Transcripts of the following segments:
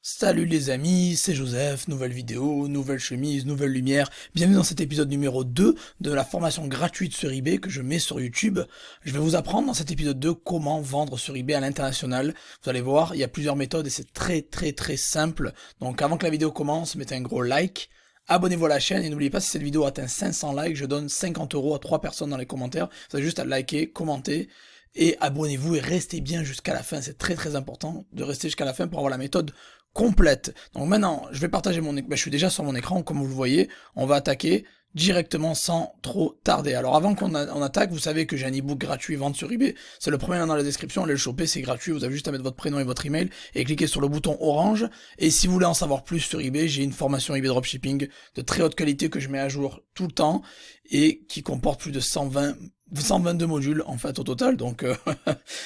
Salut les amis, c'est Joseph, nouvelle vidéo, nouvelle chemise, nouvelle lumière. Bienvenue dans cet épisode numéro 2 de la formation gratuite sur eBay que je mets sur YouTube. Je vais vous apprendre dans cet épisode 2 comment vendre sur eBay à l'international. Vous allez voir, il y a plusieurs méthodes et c'est très simple. Donc avant que la vidéo commence, mettez un gros like. Abonnez-vous à la chaîne et n'oubliez pas, si cette vidéo atteint 500 likes, je donne 50 € à 3 personnes dans les commentaires. Vous avez juste à liker, commenter et abonnez-vous et restez bien jusqu'à la fin. C'est très important de rester jusqu'à la fin pour avoir la méthode complète. Donc maintenant, je vais partager mon écran. Je suis déjà sur mon écran, comme vous le voyez. On va attaquer directement sans trop tarder. Alors avant qu'on attaque, vous savez que j'ai un ebook gratuit vente sur eBay. C'est le premier lien dans la description, allez le choper, c'est gratuit. Vous avez juste à mettre votre prénom et votre email et cliquer sur le bouton orange. Et si vous voulez en savoir plus sur eBay, j'ai une formation eBay Dropshipping de très haute qualité que je mets à jour tout le temps et qui comporte plus de 122 modules en fait au total, donc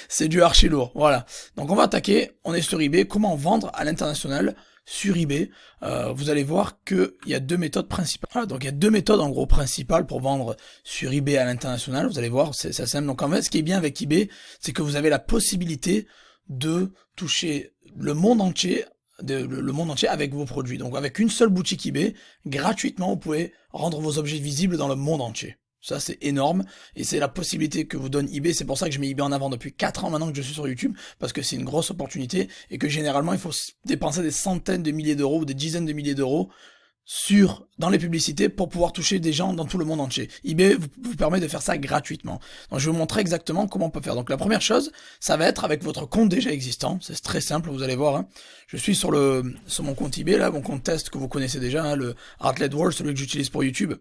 c'est du archi lourd, voilà. Donc on va attaquer, on est sur eBay, comment vendre à l'international sur eBay. Vous allez voir qu'il y a deux méthodes principales. Voilà, donc il y a deux méthodes en gros principales pour vendre sur eBay à l'international, vous allez voir, c'est simple. Donc en fait, ce qui est bien avec eBay, c'est que vous avez la possibilité de toucher le monde entier, le monde entier avec vos produits. Donc avec une seule boutique eBay, gratuitement, vous pouvez rendre vos objets visibles dans le monde entier. Ça c'est énorme, et c'est la possibilité que vous donne eBay. C'est pour ça que je mets eBay en avant depuis 4 ans maintenant que je suis sur YouTube, parce que c'est une grosse opportunité, et que généralement il faut dépenser des centaines de milliers d'euros ou des dizaines de milliers d'euros dans les publicités pour pouvoir toucher des gens dans tout le monde entier. eBay vous permet de faire ça gratuitement. Donc je vais vous montrer exactement comment on peut faire. Donc la première chose, ça va être avec votre compte déjà existant. C'est très simple, vous allez voir. Hein. Je suis sur mon compte eBay, là, mon compte test que vous connaissez déjà, hein, le Heartlet World, celui que j'utilise pour YouTube.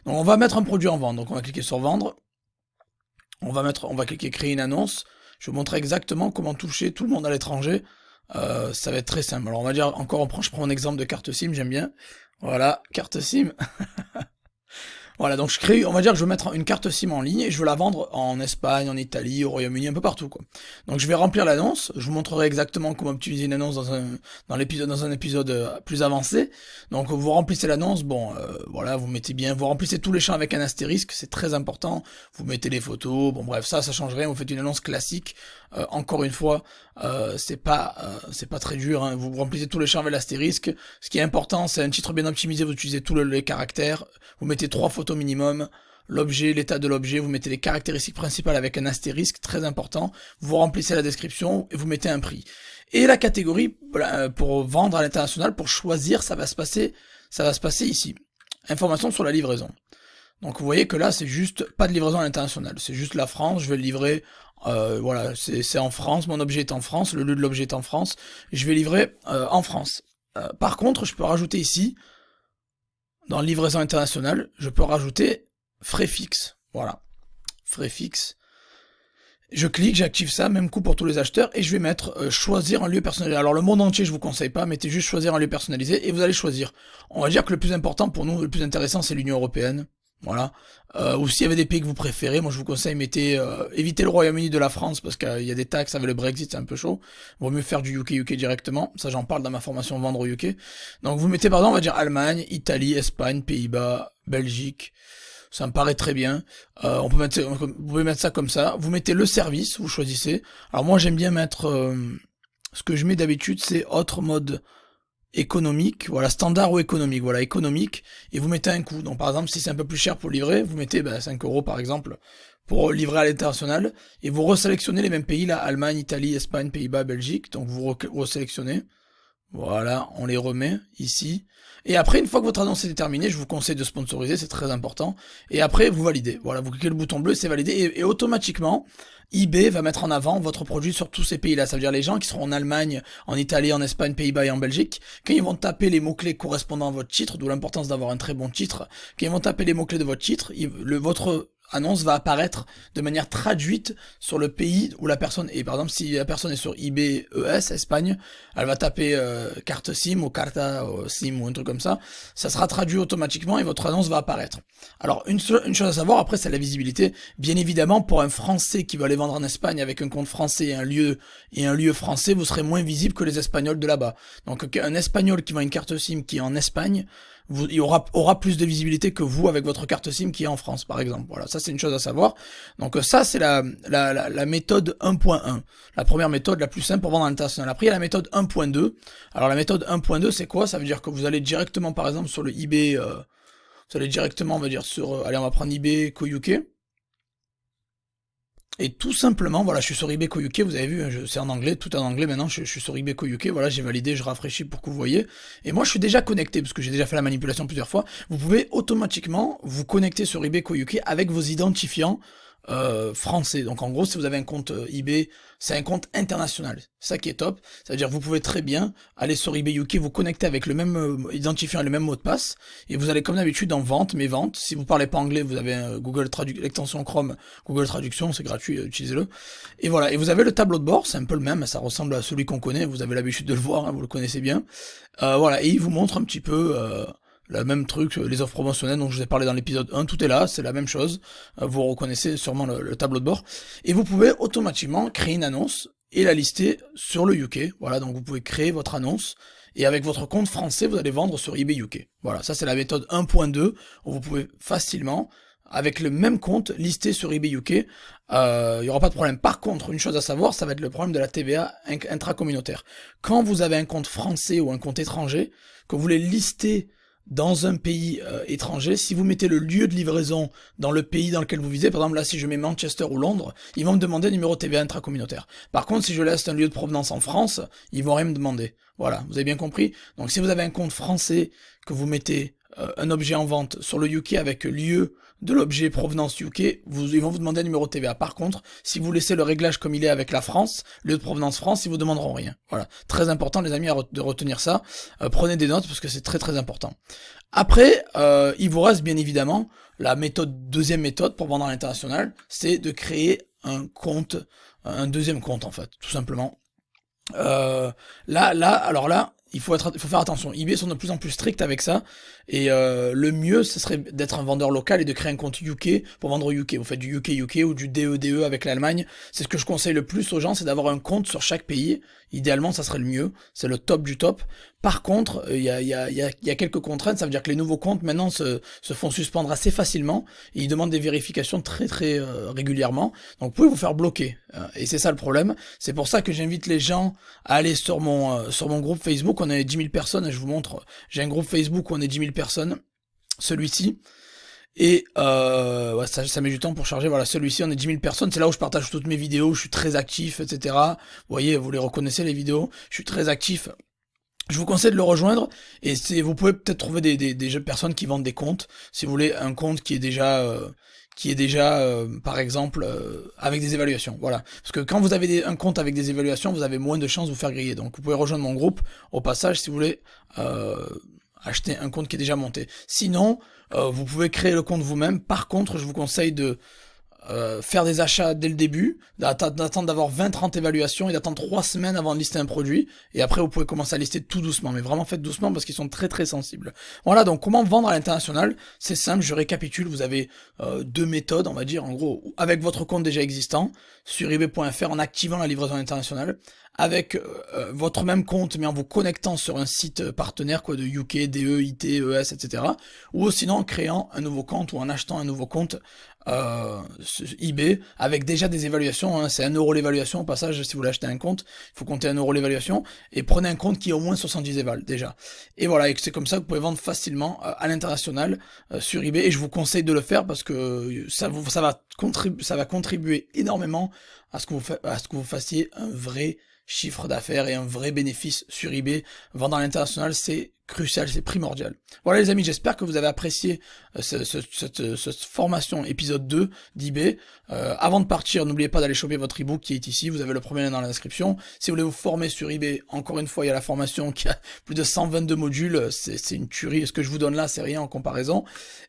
Donc on va mettre un produit en vente. Donc on va cliquer sur vendre. On va cliquer créer une annonce. Je vais vous montrer exactement comment toucher tout le monde à l'étranger. Ça va être très simple. Alors on va dire encore, je prends un exemple de carte SIM, j'aime bien. Voilà, carte SIM. Voilà, donc on va dire que je veux mettre une carte SIM en ligne et je veux la vendre en Espagne, en Italie, au Royaume-Uni, un peu partout, quoi. Donc je vais remplir l'annonce, je vous montrerai exactement comment utiliser une annonce dans un épisode plus avancé. Donc vous remplissez l'annonce, bon, voilà, vous remplissez tous les champs avec un astérisque, c'est très important. Vous mettez les photos, bon bref, ça change rien, vous faites une annonce classique. Encore une fois, c'est pas très dur, hein. Vous remplissez tous les champs avec l'astérisque. Ce qui est important, c'est un titre bien optimisé, vous utilisez tous les caractères, vous mettez 3 photos minimum, l'objet, l'état de l'objet, vous mettez les caractéristiques principales avec un astérisque, très important, vous remplissez la description et vous mettez un prix. Et la catégorie, pour vendre à l'international, pour choisir, ça va se passer ici. Information sur la livraison. Donc vous voyez que là, c'est juste pas de livraison à l'international, c'est juste la France, je vais le livrer, voilà, c'est en France, mon objet est en France, le lieu de l'objet est en France, je vais livrer en France. Par contre, je peux rajouter ici, dans livraison internationale, je peux rajouter frais fixes, voilà, frais fixes. Je clique, j'active ça, même coup pour tous les acheteurs, et je vais mettre choisir un lieu personnalisé. Alors le monde entier, je vous conseille pas, mettez juste choisir un lieu personnalisé, et vous allez choisir. On va dire que le plus important pour nous, le plus intéressant, c'est l'Union Européenne. Voilà. Ou s'il y avait des pays que vous préférez, moi je vous conseille, évitez le Royaume-Uni de la France, parce qu'il y a des taxes avec le Brexit, c'est un peu chaud. Vaut mieux faire du UK directement. Ça, j'en parle dans ma formation vendre au UK. Donc vous mettez, pardon, on va dire Allemagne, Italie, Espagne, Pays-Bas, Belgique. Ça me paraît très bien. Vous pouvez mettre ça comme ça. Vous mettez le service, vous choisissez. Alors moi j'aime bien mettre, ce que je mets d'habitude, c'est autre mode économique, voilà, standard ou économique, voilà, économique, et vous mettez un coût. Donc par exemple, si c'est un peu plus cher pour livrer, vous mettez 5 € par exemple, pour livrer à l'international, et vous resélectionnez les mêmes pays, là, Allemagne, Italie, Espagne, Pays-Bas, Belgique, donc vous resélectionnez, voilà, on les remet ici, et après, une fois que votre annonce est terminée, je vous conseille de sponsoriser, c'est très important, et après, vous validez, voilà, vous cliquez le bouton bleu, c'est validé, et automatiquement, eBay va mettre en avant votre produit sur tous ces pays-là. Ça veut dire les gens qui seront en Allemagne, en Italie, en Espagne, Pays-Bas et en Belgique, quand ils vont taper les mots-clés correspondant à votre titre, d'où l'importance d'avoir un très bon titre, quand ils vont taper les mots-clés de votre titre, votre annonce va apparaître de manière traduite sur le pays où la personne est. Par exemple, si la personne est sur eBay ES, Espagne, elle va taper carte SIM ou carta SIM ou un truc comme ça, ça sera traduit automatiquement et votre annonce va apparaître. Alors, une chose à savoir, après, c'est la visibilité. Bien évidemment, pour un Français qui va aller vendre en Espagne avec un compte français et un lieu français, vous serez moins visible que les Espagnols de là-bas. Donc, un Espagnol qui vend une carte SIM qui est en Espagne, il aura plus de visibilité que vous avec votre carte SIM qui est en France, par exemple. Voilà, ça c'est une chose à savoir. Donc ça c'est la méthode 1.1, la première méthode la plus simple pour vendre à l'international. Après il y a la méthode 1.2. Alors la méthode 1.2 c'est quoi? Ça veut dire que vous allez directement par exemple sur le eBay, vous allez directement on va dire sur, allez on va prendre eBay Co-UK. Et tout simplement, voilà, je suis sur eBay Co-UK, vous avez vu, c'est en anglais, tout en anglais maintenant, je suis sur eBay Co-UK, voilà, j'ai validé, je rafraîchis pour que vous voyez. Et moi, je suis déjà connecté, parce que j'ai déjà fait la manipulation plusieurs fois. Vous pouvez automatiquement vous connecter sur eBay Co-UK avec vos identifiants français. Donc en gros, si vous avez un compte eBay, c'est un compte international. C'est ça qui est top. Ça veut dire que vous pouvez très bien aller sur eBay UK, vous connecter avec le même identifiant et le même mot de passe, et vous allez comme d'habitude en vente, mes ventes. Si vous parlez pas anglais, vous avez l'extension Chrome, Google Traduction, c'est gratuit, utilisez-le. Et voilà, et vous avez le tableau de bord, c'est un peu le même, ça ressemble à celui qu'on connaît, vous avez l'habitude de le voir, hein, vous le connaissez bien. Voilà, et il vous montre un petit peu le même truc, les offres promotionnelles dont je vous ai parlé dans l'épisode 1, tout est là, c'est la même chose, vous reconnaissez sûrement le tableau de bord, et vous pouvez automatiquement créer une annonce et la lister sur le UK, voilà, donc vous pouvez créer votre annonce, et avec votre compte français, vous allez vendre sur eBay UK. Voilà, ça c'est la méthode 1.2, où vous pouvez facilement, avec le même compte, lister sur eBay UK, il n'y aura pas de problème. Par contre, une chose à savoir, ça va être le problème de la TVA intracommunautaire. Quand vous avez un compte français ou un compte étranger, que vous voulez lister dans un pays étranger, si vous mettez le lieu de livraison dans le pays dans lequel vous visez, par exemple là si je mets Manchester ou Londres, ils vont me demander un numéro TVA intracommunautaire. Par contre si je laisse un lieu de provenance en France, ils vont rien me demander. Voilà, vous avez bien compris. Donc si vous avez un compte français, que vous mettez un objet en vente sur le UK avec lieu de l'objet provenance UK, ils vont vous demander un numéro de TVA. Par contre, si vous laissez le réglage comme il est avec la France, lieu de provenance France, ils vous demanderont rien. Voilà, très important les amis de retenir ça. Prenez des notes parce que c'est très très important. Après, il vous reste bien évidemment la deuxième méthode pour vendre à l'international, c'est de créer un compte, un deuxième compte en fait, tout simplement. Alors là, il faut faire attention. eBay sont de plus en plus stricts avec ça. Et le mieux, ce serait d'être un vendeur local et de créer un compte UK pour vendre au UK. Vous faites du UK ou du DE avec l'Allemagne. C'est ce que je conseille le plus aux gens, c'est d'avoir un compte sur chaque pays. Idéalement, ça serait le mieux. C'est le top du top. Par contre, il y a quelques contraintes. Ça veut dire que les nouveaux comptes maintenant se font suspendre assez facilement. Et ils demandent des vérifications très très régulièrement. Donc vous pouvez vous faire bloquer. Et c'est ça le problème. C'est pour ça que j'invite les gens à aller sur mon groupe Facebook. On est 10 000 personnes. Je vous montre. J'ai un groupe Facebook où on est 10 000 personnes. Celui-ci. Et ouais, ça met du temps pour charger. Voilà, celui-ci, on est 10 000 personnes. C'est là où je partage toutes mes vidéos. Je suis très actif, etc. Vous voyez, vous les reconnaissez les vidéos. Je suis très actif. Je vous conseille de le rejoindre. Et vous pouvez peut-être trouver des personnes qui vendent des comptes. Si vous voulez un compte qui est déjà par exemple avec des évaluations, voilà. Parce que quand vous avez un compte avec des évaluations, vous avez moins de chances de vous faire griller. Donc vous pouvez rejoindre mon groupe au passage si vous voulez acheter un compte qui est déjà monté. Sinon, vous pouvez créer le compte vous-même. Par contre, je vous conseille de faire des achats dès le début, d'attendre d'avoir 20-30 évaluations et d'attendre 3 semaines avant de lister un produit, et après vous pouvez commencer à lister tout doucement, mais vraiment faites doucement parce qu'ils sont très très sensibles. Voilà, donc comment vendre à l'international? C'est simple, je récapitule, vous avez deux méthodes, on va dire, en gros, avec votre compte déjà existant, sur ebay.fr en activant la livraison internationale, avec votre même compte mais en vous connectant sur un site partenaire quoi de UK, DE, IT, ES, etc. Ou sinon en créant un nouveau compte ou en achetant un nouveau compte eBay avec déjà des évaluations, hein. C'est 1 € l'évaluation au passage. Si vous voulez acheter un compte, il faut compter 1 € l'évaluation et prenez un compte qui est au moins 70 évals déjà. Et voilà, et c'est comme ça que vous pouvez vendre facilement à l'international sur eBay, et je vous conseille de le faire parce que ça va contribuer énormément à ce que vous fassiez un vrai chiffre d'affaires et un vrai bénéfice sur eBay. Vendre à l'international, c'est crucial, c'est primordial. Voilà les amis, j'espère que vous avez apprécié cette formation épisode 2 d'eBay. Avant de partir, n'oubliez pas d'aller choper votre ebook qui est ici, vous avez le premier lien dans la description. Si vous voulez vous former sur eBay, encore une fois, il y a la formation qui a plus de 122 modules, c'est une tuerie. Ce que je vous donne là, c'est rien en comparaison.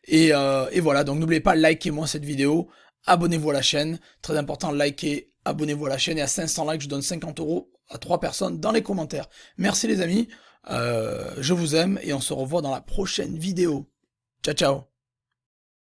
Et voilà, donc n'oubliez pas, likez-moi cette vidéo, abonnez-vous à la chaîne, très important, likez, abonnez-vous à la chaîne, et à 500 likes, je donne 50 € à 3 personnes dans les commentaires. Merci les amis, je vous aime, et on se revoit dans la prochaine vidéo. Ciao, ciao.